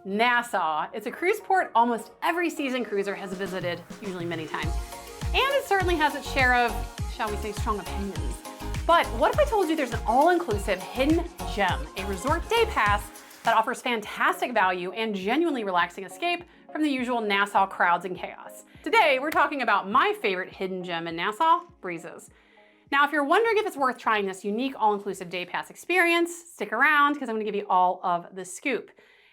Nassau. It's a cruise port almost every seasoned cruiser has visited, usually many times. And it certainly has its share of, shall we say, strong opinions. But what if I told you there's an all-inclusive hidden gem, a resort day pass that offers fantastic value and genuinely relaxing escape from the usual Nassau crowds and chaos? Today, we're talking about my favorite hidden gem in Nassau, Breezes. Now, if you're wondering if it's worth trying this unique all-inclusive day pass experience, stick around because I'm gonna give you all of the scoop.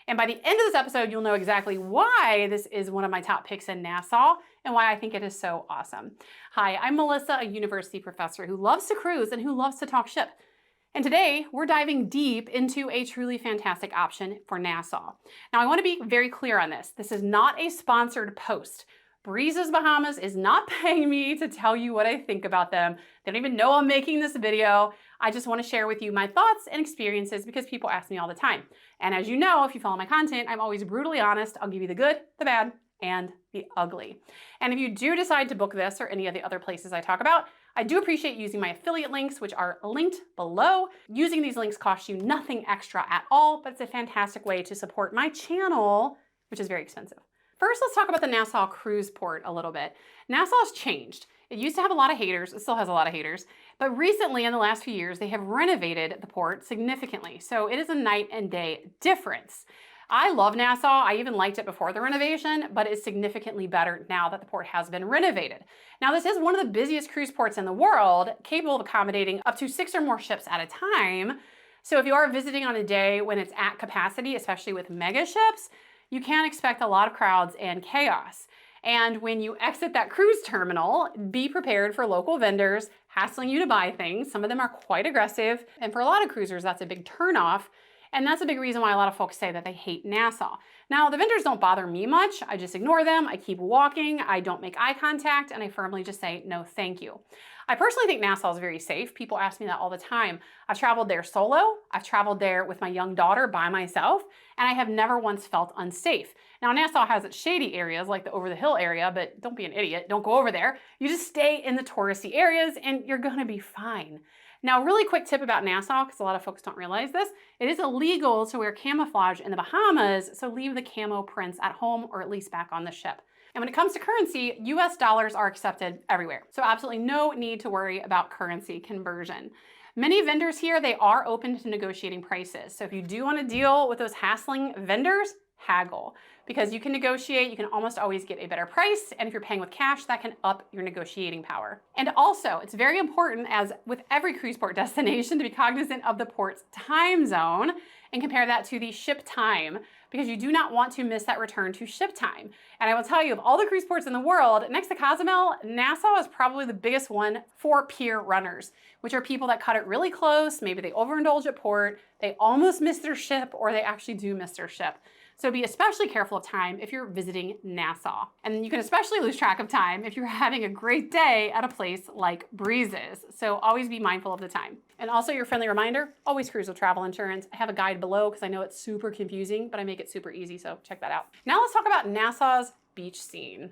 And by the end of this episode, you'll know exactly why this is one of my top picks in Nassau and why I think it is so awesome. Hi, I'm Melissa, a university professor who loves to cruise and who loves to talk ship. And today, we're diving deep into a truly fantastic option for Nassau. Now, I want to be very clear on this. This is not a sponsored post. Breezes Bahamas is not paying me to tell you what I think about them. They don't even know I'm making this video. I just want to share with you my thoughts and experiences because people ask me all the time. And as you know, if you follow my content, I'm always brutally honest. I'll give you the good, the bad, and the ugly. And if you do decide to book this or any of the other places I talk about, I do appreciate using my affiliate links, which are linked below. Using these links costs you nothing extra at all, but it's a fantastic way to support my channel, which is very expensive. First, let's talk about the Nassau cruise port a little bit. Nassau's changed. It used to have a lot of haters, it still has a lot of haters, but recently in the last few years, they have renovated the port significantly. So it is a night and day difference. I love Nassau. I even liked it before the renovation, but it's significantly better now that the port has been renovated. Now, this is one of the busiest cruise ports in the world, capable of accommodating up to 6 or more ships at a time. So if you are visiting on a day when it's at capacity, especially with mega ships, you can expect a lot of crowds and chaos. And when you exit that cruise terminal, be prepared for local vendors hassling you to buy things. Some of them are quite aggressive. And for a lot of cruisers, that's a big turnoff. And that's a big reason why a lot of folks say that they hate Nassau. Now, the vendors don't bother me much. I just ignore them. I keep walking. I don't make eye contact. And I firmly just say, no, thank you. I personally think Nassau is very safe. People ask me that all the time. I've traveled there solo. I've traveled there with my young daughter by myself, and I have never once felt unsafe. Now, Nassau has its shady areas like the over the hill area, but don't be an idiot. Don't go over there. You just stay in the touristy areas and you're gonna be fine. Now, a really quick tip about Nassau, because a lot of folks don't realize this, it is illegal to wear camouflage in the Bahamas, so leave the camo prints at home or at least back on the ship. And when it comes to currency, US dollars are accepted everywhere. So absolutely no need to worry about currency conversion. Many vendors here, they are open to negotiating prices. So if you do want to deal with those hassling vendors, haggle. Because you can negotiate, you can almost always get a better price. And if you're paying with cash, that can up your negotiating power. And also, it's very important, as with every cruise port destination, to be cognizant of the port's time zone and compare that to the ship time, because you do not want to miss that return to ship time. And I will tell you, of all the cruise ports in the world, next to Cozumel, Nassau is probably the biggest one for pier runners, which are people that cut it really close. Maybe they overindulge at port, they almost miss their ship, or they actually do miss their ship. So be especially careful of time if you're visiting Nassau. And you can especially lose track of time if you're having a great day at a place like Breezes. So always be mindful of the time. And also, your friendly reminder, always cruise with travel insurance. I have a guide below because I know it's super confusing, but I make it super easy, so check that out. Now let's talk about Nassau's beach scene.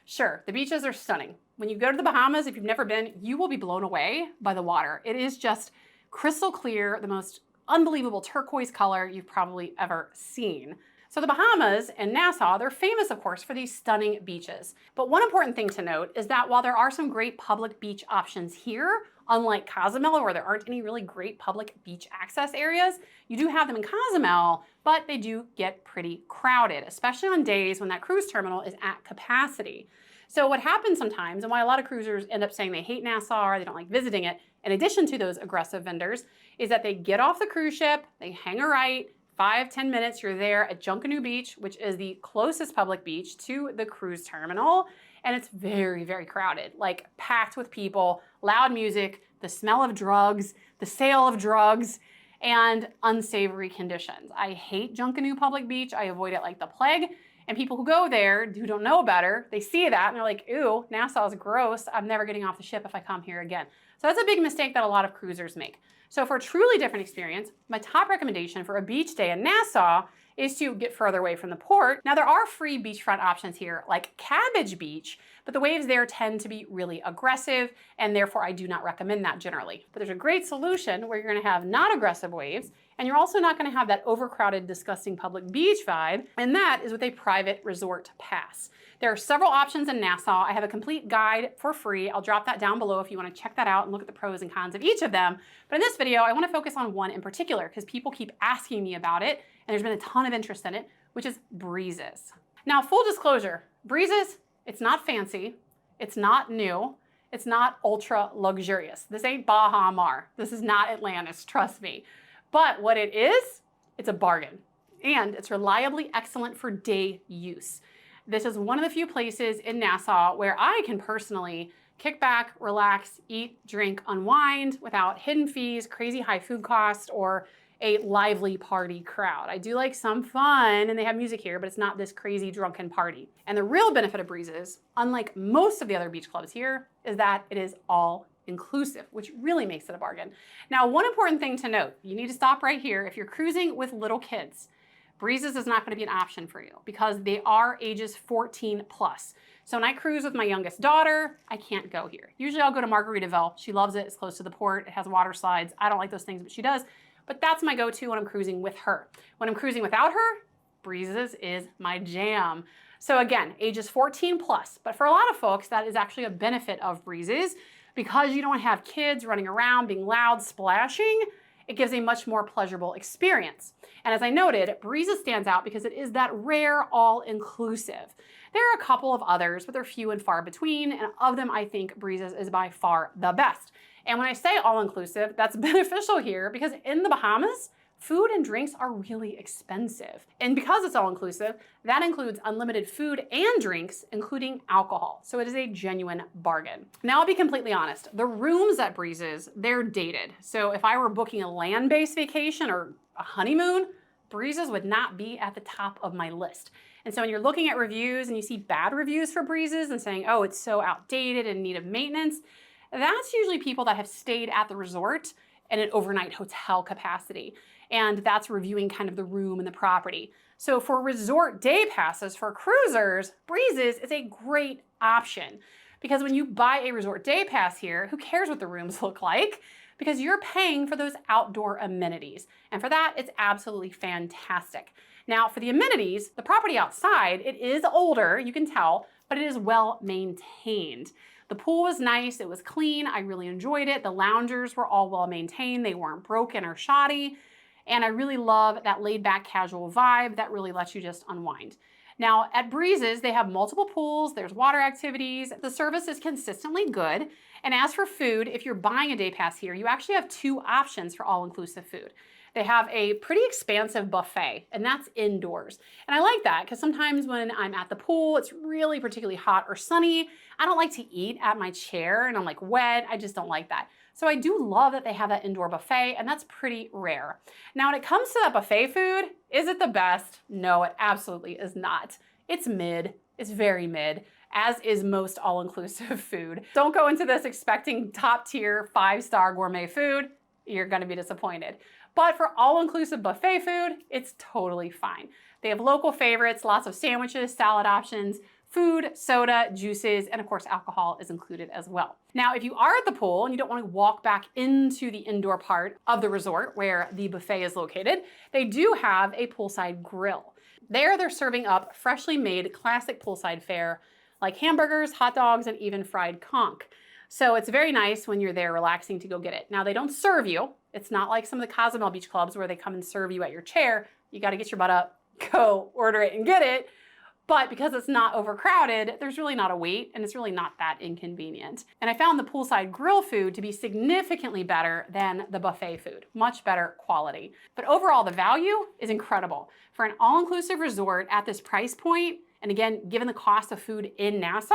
Sure, the beaches are stunning. When you go to the Bahamas, if you've never been, you will be blown away by the water. It is just crystal clear, the most unbelievable turquoise color you've probably ever seen. So the Bahamas and Nassau, they're famous, of course, for these stunning beaches. But one important thing to note is that while there are some great public beach options here, unlike Cozumel, where there aren't any really great public beach access areas, you do have them in Cozumel, but they do get pretty crowded, especially on days when that cruise terminal is at capacity. So what happens sometimes, and why a lot of cruisers end up saying they hate Nassau or they don't like visiting it, in addition to those aggressive vendors, is that they get off the cruise ship, they hang a right, 5-10 minutes, you're there at Junkanoo Beach, which is the closest public beach to the cruise terminal. And it's very, very crowded, like packed with people, loud music, the smell of drugs, the sale of drugs, and unsavory conditions. I hate Junkanoo Public Beach. I avoid it like the plague. And people who go there, who don't know better, they see that and they're like, ew, Nassau's gross. I'm never getting off the ship if I come here again. So that's a big mistake that a lot of cruisers make. So for a truly different experience, my top recommendation for a beach day in Nassau is to get further away from the port. Now there are free beachfront options here like Cabbage Beach, but the waves there tend to be really aggressive, and therefore I do not recommend that generally. But there's a great solution where you're gonna have not aggressive waves, and you're also not gonna have that overcrowded, disgusting public beach vibe, and that is with a private resort pass. There are several options in Nassau. I have a complete guide for free. I'll drop that down below if you want to check that out and look at the pros and cons of each of them. But in this video, I want to focus on one in particular because people keep asking me about it, and there's been a ton of interest in it, which is Breezes. Now, full disclosure, Breezes, it's not fancy, it's not new, it's not ultra luxurious. This ain't Bahamas. This is not Atlantis, trust me. But what it is, it's a bargain. And it's reliably excellent for day use. This is one of the few places in Nassau where I can personally kick back, relax, eat, drink, unwind without hidden fees, crazy high food costs, or a lively party crowd. I do like some fun, and they have music here, but it's not this crazy drunken party. And the real benefit of Breezes, unlike most of the other beach clubs here, is that it is all inclusive, which really makes it a bargain. Now, one important thing to note, you need to stop right here. If you're cruising with little kids, Breezes is not going to be an option for you because they are ages 14 plus. So when I cruise with my youngest daughter, I can't go here. Usually I'll go to Margaritaville. She loves it. It's close to the port. It has water slides. I don't like those things, but she does. But that's my go-to when I'm cruising with her. When I'm cruising without her, Breezes is my jam. So again, ages 14 plus. But for a lot of folks, that is actually a benefit of Breezes because you don't have kids running around being loud, splashing. It gives a much more pleasurable experience. And as I noted, Breezes stands out because it is that rare all-inclusive. There are a couple of others, but they're few and far between, and of them, I think Breezes is by far the best. And when I say all-inclusive, that's beneficial here because in the Bahamas, food and drinks are really expensive. And because it's all-inclusive, that includes unlimited food and drinks, including alcohol. So it is a genuine bargain. Now, I'll be completely honest. The rooms at Breezes, they're dated. So if I were booking a land-based vacation or a honeymoon, Breezes would not be at the top of my list. And so when you're looking at reviews and you see bad reviews for Breezes and saying, oh, it's so outdated and in need of maintenance, that's usually people that have stayed at the resort in an overnight hotel capacity. And that's reviewing kind of the room and the property. So for resort day passes for cruisers, Breezes is a great option because when you buy a resort day pass here, who cares what the rooms look like? Because you're paying for those outdoor amenities. And for that, it's absolutely fantastic. Now for the amenities, the property outside, it is older, you can tell, but it is well maintained. The pool was nice, it was clean, I really enjoyed it. The loungers were all well maintained, they weren't broken or shoddy. And I really love that laid back casual vibe that really lets you just unwind. Now at Breezes, they have multiple pools, there's water activities, the service is consistently good. And as for food, if you're buying a day pass here, you actually have two options for all-inclusive food. They have a pretty expansive buffet, and that's indoors. And I like that because sometimes when I'm at the pool, it's really particularly hot or sunny. I don't like to eat at my chair and I'm like wet. I just don't like that. So I do love that they have that indoor buffet, and that's pretty rare. Now, when it comes to that buffet food, is it the best? No, it absolutely is not. It's mid, it's very mid, as is most all-inclusive food. Don't go into this expecting top-tier, 5-star gourmet food. You're gonna be disappointed. But for all-inclusive buffet food, it's totally fine. They have local favorites, lots of sandwiches, salad options, food, soda, juices, and of course alcohol is included as well. Now, if you are at the pool and you don't want to walk back into the indoor part of the resort where the buffet is located, they do have a poolside grill. There, they're serving up freshly made classic poolside fare like hamburgers, hot dogs, and even fried conch. So it's very nice when you're there relaxing to go get it. Now, they don't serve you. It's not like some of the Cozumel beach clubs where they come and serve you at your chair. You got to get your butt up, go order it and get it. But because it's not overcrowded, there's really not a wait, and it's really not that inconvenient. And I found the poolside grill food to be significantly better than the buffet food, much better quality. But overall, the value is incredible. For an all-inclusive resort at this price point, and again, given the cost of food in Nassau,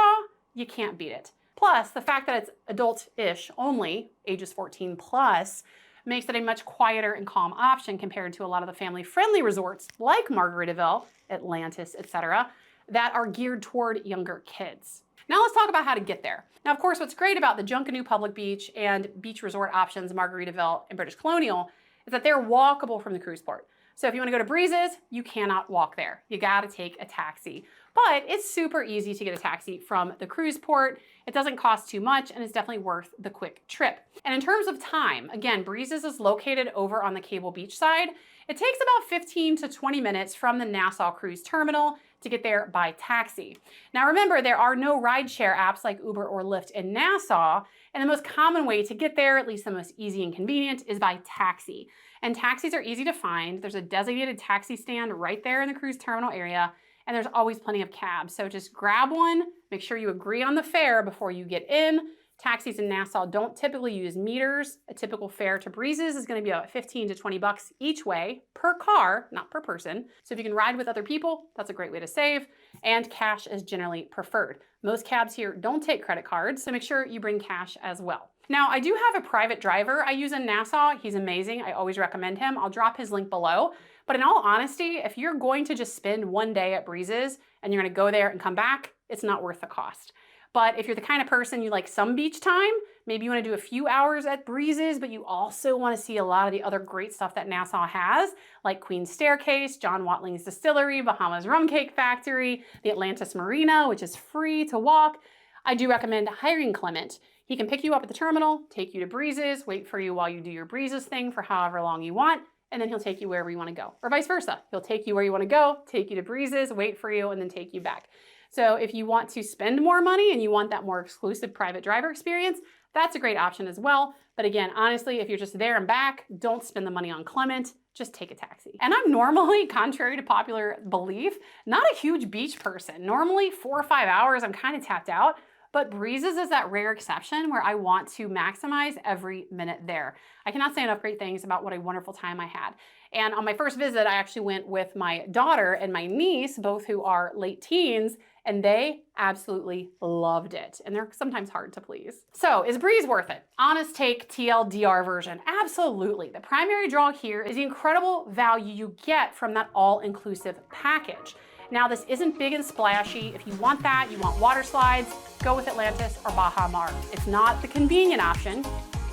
you can't beat it. Plus, the fact that it's adult-ish only, ages 14 plus, makes it a much quieter and calm option compared to a lot of the family-friendly resorts like Margaritaville, Atlantis, etc., that are geared toward younger kids. Now let's talk about how to get there. Now, of course, what's great about the Junkanoo Public Beach and beach resort options, Margaritaville and British Colonial, is that they're walkable from the cruise port. So if you wanna go to Breezes, you cannot walk there. You gotta take a taxi. But it's super easy to get a taxi from the cruise port. It doesn't cost too much and it's definitely worth the quick trip. And in terms of time, again, Breezes is located over on the Cable Beach side. It takes about 15 to 20 minutes from the Nassau Cruise Terminal to get there by taxi. Now remember, there are no rideshare apps like Uber or Lyft in Nassau, and the most common way to get there, at least the most easy and convenient, is by taxi. And taxis are easy to find. There's a designated taxi stand right there in the cruise terminal area, and there's always plenty of cabs. So just grab one, make sure you agree on the fare before you get in. Taxis in Nassau don't typically use meters. A typical fare to Breezes is gonna be about 15 to 20 bucks each way per car, not per person. So if you can ride with other people, that's a great way to save. And cash is generally preferred. Most cabs here don't take credit cards, so make sure you bring cash as well. Now, I do have a private driver I use in Nassau. He's amazing. I always recommend him. I'll drop his link below. But in all honesty, if you're going to just spend one day at Breezes and you're gonna go there and come back, it's not worth the cost. But if you're the kind of person you like some beach time, maybe you want to do a few hours at Breezes, but you also want to see a lot of the other great stuff that Nassau has, like Queen's Staircase, John Watling's Distillery, Bahamas Rum Cake Factory, the Atlantis Marina, which is free to walk, I do recommend hiring Clement. He can pick you up at the terminal, take you to Breezes, wait for you while you do your Breezes thing for however long you want, and then he'll take you wherever you want to go. Or vice versa. He'll take you where you want to go, take you to Breezes, wait for you, and then take you back. So if you want to spend more money and you want that more exclusive private driver experience, that's a great option as well. But again, honestly, if you're just there and back, don't spend the money on Clement, just take a taxi. And I'm normally, contrary to popular belief, not a huge beach person. Normally 4 or 5 hours, I'm kind of tapped out. But Breezes is that rare exception where I want to maximize every minute there. I cannot say enough great things about what a wonderful time I had. And on my first visit, I actually went with my daughter and my niece, both who are late teens, and they absolutely loved it. And they're sometimes hard to please. So is Breeze worth it? Honest take TLDR version, absolutely. The primary draw here is the incredible value you get from that all-inclusive package. Now, this isn't big and splashy. If you want that, you want water slides, go with Atlantis or Baja Mar. It's not the convenient option.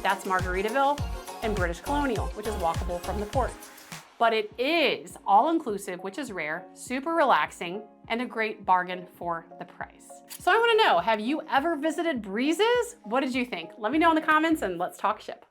That's Margaritaville and British Colonial, which is walkable from the port. But it is all-inclusive, which is rare, super relaxing, and a great bargain for the price. So I wanna know, have you ever visited Breezes? What did you think? Let me know in the comments and let's talk ship.